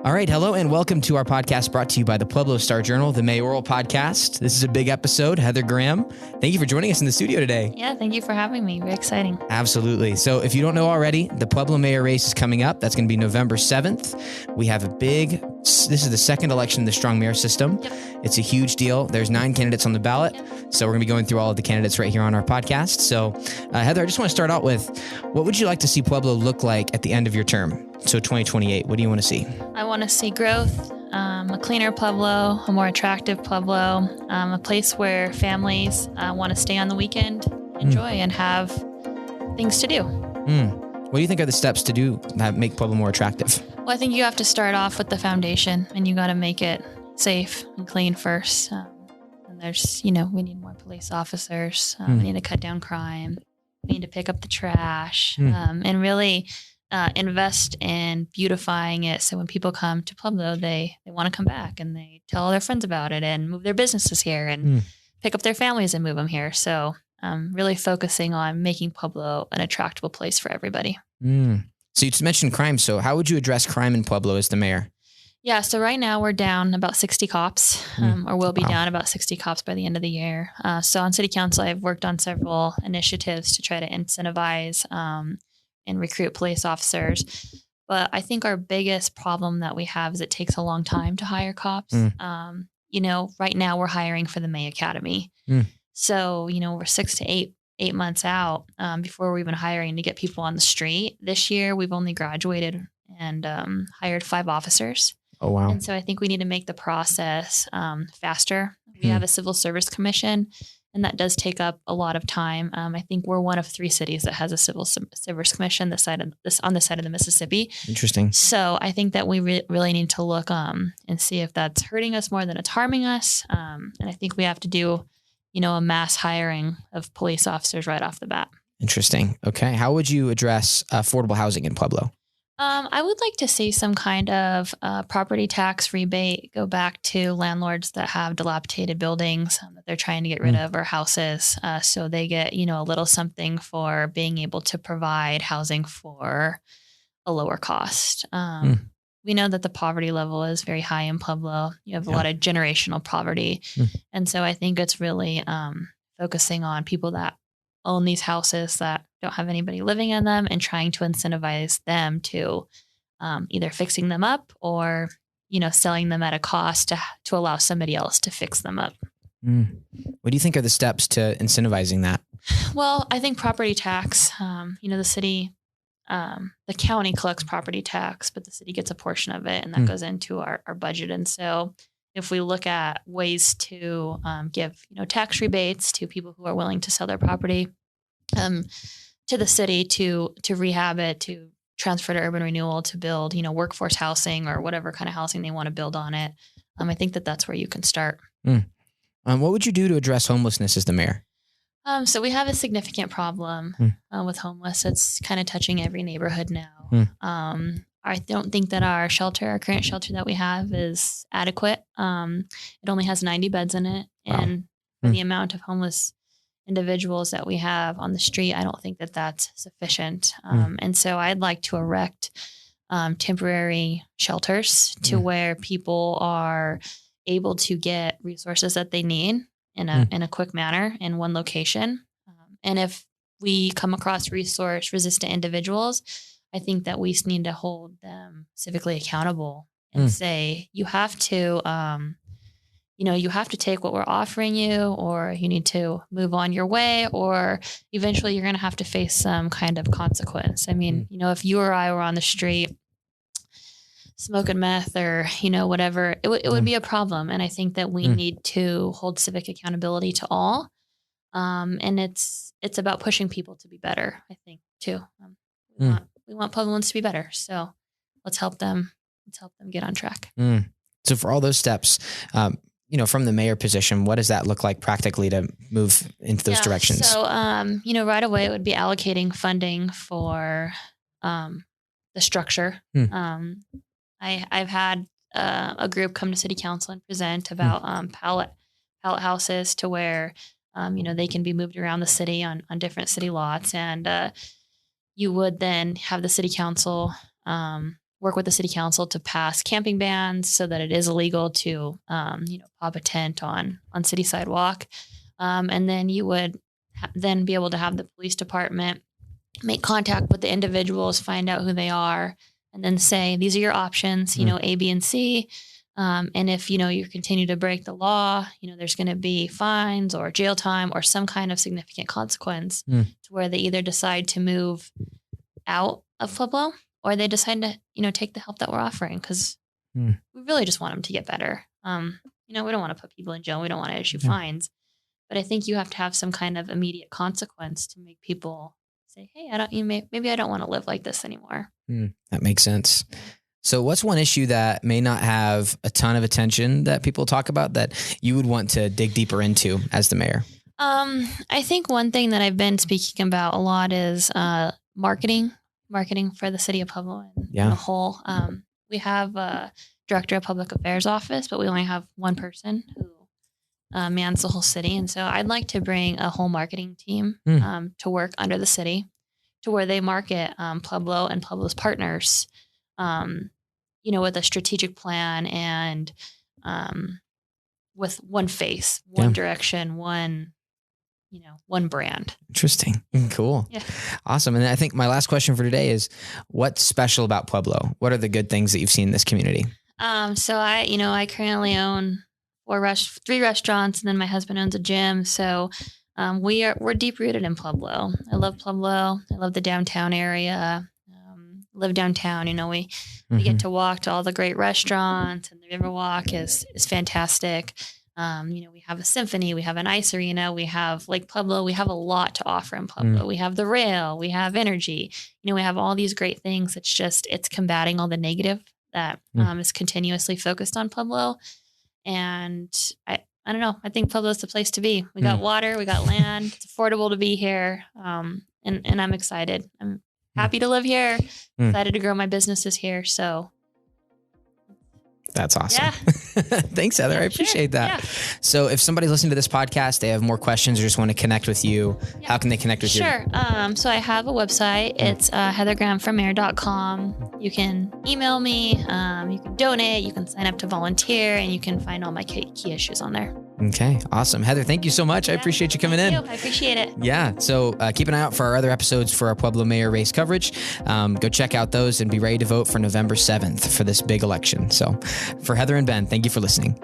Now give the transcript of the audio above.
All right. Hello and welcome to our podcast brought to you by the Pueblo Star Journal, the mayoral podcast. This is a big episode. Heather Graham, thank you for joining us in the studio today. Yeah, thank you for having me. Very exciting. Absolutely. So if you don't know already, the Pueblo Mayor race is coming up. That's going to be November 7th. We have this is the second election in the strong mayor system. Yep. It's a huge deal. There's 9 candidates on the ballot. Yep. So we're going to be going through all of the candidates right here on our podcast. So Heather, I just want to start out with, what would you like to see Pueblo look like at the end of your term? So 2028, what do you want to see? I want to see growth, a cleaner Pueblo, a more attractive Pueblo, a place where families want to stay on the weekend, enjoy, and have things to do. What do you think are the steps to do that make Pueblo more attractive? Well, I think you have to start off with the foundation, and you got to make it safe and clean first. And there's, we need more police officers. We need to cut down crime. We need to pick up the trash, and really invest in beautifying it. So when people come to Pueblo, they want to come back and they tell all their friends about it and move their businesses here and pick up their families and move them here. So really focusing on making Pueblo an attractive place for everybody. So you just mentioned crime. So how would you address crime in Pueblo as the mayor? Yeah. So right now we're down about 60 cops, or we'll be down about 60 cops by the end of the year. So on city council, I've worked on several initiatives to try to incentivize and recruit police officers. But I think our biggest problem that we have is it takes a long time to hire cops. Right now we're hiring for the May Academy. So, we're 6 to 8 months out before we're even hiring to get people on the street. This year, we've only graduated and hired 5 officers. Oh, wow. And so I think we need to make the process faster. We have a civil service commission, and that does take up a lot of time. I think we're one of 3 cities that has a civil service commission on the side of the Mississippi. Interesting. So I think that we really need to look and see if that's hurting us more than it's harming us. And I think we have to do, a mass hiring of police officers right off the bat. Interesting. Okay. How would you address affordable housing in Pueblo? I would like to see some kind of property tax rebate go back to landlords that have dilapidated buildings that they're trying to get rid of, or houses. So they get, a little something for being able to provide housing for a lower cost. We know that the poverty level is very high in Pueblo. You have a lot of generational poverty. And so I think it's really focusing on people that own these houses that don't have anybody living in them and trying to incentivize them to either fixing them up or, selling them at a cost to allow somebody else to fix them up. What do you think are the steps to incentivizing that? Well, I think property tax, the city, the county collects property tax, but the city gets a portion of it, and that goes into our budget. And so if we look at ways to give, tax rebates to people who are willing to sell their property to the city to rehab it, to transfer to urban renewal, to build, workforce housing or whatever kind of housing they want to build on it. I think that that's where you can start. What would you do to address homelessness as the mayor? So we have a significant problem with homeless. It's kind of touching every neighborhood now. I don't think that our current shelter that we have is adequate. It only has 90 beds in it. And for the amount of homeless individuals that we have on the street, I don't think that that's sufficient. And so I'd like to erect temporary shelters to where people are able to get resources that they need in a quick manner in one location. And if we come across resource resistant individuals, I think that we need to hold them civically accountable and say, you have to, you have to take what we're offering you, or you need to move on your way, or eventually you're going to have to face some kind of consequence. I mean, if you or I were on the street smoking meth or, whatever, it would be a problem. And I think that we need to hold civic accountability to all. And it's about pushing people to be better, I think, too. We want Puebloans to be better. So let's help them get on track. So for all those steps, from the mayor position, what does that look like practically to move into those directions? So, right away it would be allocating funding for the structure. I've had a group come to city council and present about pallet houses to where, they can be moved around the city on different city lots. And you would then have the city council work with the city council to pass camping bans so that it is illegal to, pop a tent on city sidewalk. And then you would then be able to have the police department make contact with the individuals, find out who they are, and then say, these are your options, A, B, and C. And if, you continue to break the law, there's going to be fines or jail time or some kind of significant consequence to where they either decide to move out of Pueblo or they decide to, take the help that we're offering, because we really just want them to get better. We don't want to put people in jail. We don't want to issue fines. But I think you have to have some kind of immediate consequence to make people say, hey, maybe I don't want to live like this anymore. That makes sense. So what's one issue that may not have a ton of attention that people talk about that you would want to dig deeper into as the mayor? I think one thing that I've been speaking about a lot is marketing for the city of Pueblo and the whole. We have a director of public affairs office, but we only have one person who mans the whole city. And so I'd like to bring a whole marketing team to work under the city to where they market Pueblo and Pueblo's partners, with a strategic plan and with one face, one direction, one brand. Interesting. Cool. Yeah. Awesome. And I think my last question for today is, what's special about Pueblo? What are the good things that you've seen in this community? So I currently own 3 restaurants, and then my husband owns a gym. So we're deep rooted in Pueblo. I love Pueblo. I love the downtown area. Live downtown. We get to walk to all the great restaurants, and the Riverwalk is fantastic. We have a symphony, we have an ice arena, we have Lake Pueblo. We have a lot to offer in Pueblo. We have the rail, we have energy. We have all these great things. It's combating all the negative that is continuously focused on Pueblo. And I don't know. I think Pueblo is the place to be. We got water, we got land. It's affordable to be here. And I'm excited. I'm happy to live here. Excited to grow my businesses here. So that's awesome. Yeah. Thanks, Heather. I appreciate that. Yeah. So if somebody's listening to this podcast, they have more questions or just want to connect with you, how can they connect with you? Sure. So I have a website. It's heathergrahamformayor.com. You can email me. You can donate. You can sign up to volunteer, and you can find all my key issues on there. Okay. Awesome. Heather, thank you so much. I appreciate you coming in. I appreciate it. Yeah. So keep an eye out for our other episodes for our Pueblo Mayor race coverage. Go check out those and be ready to vote for November 7th for this big election. So for Heather and Ben, thank you for listening.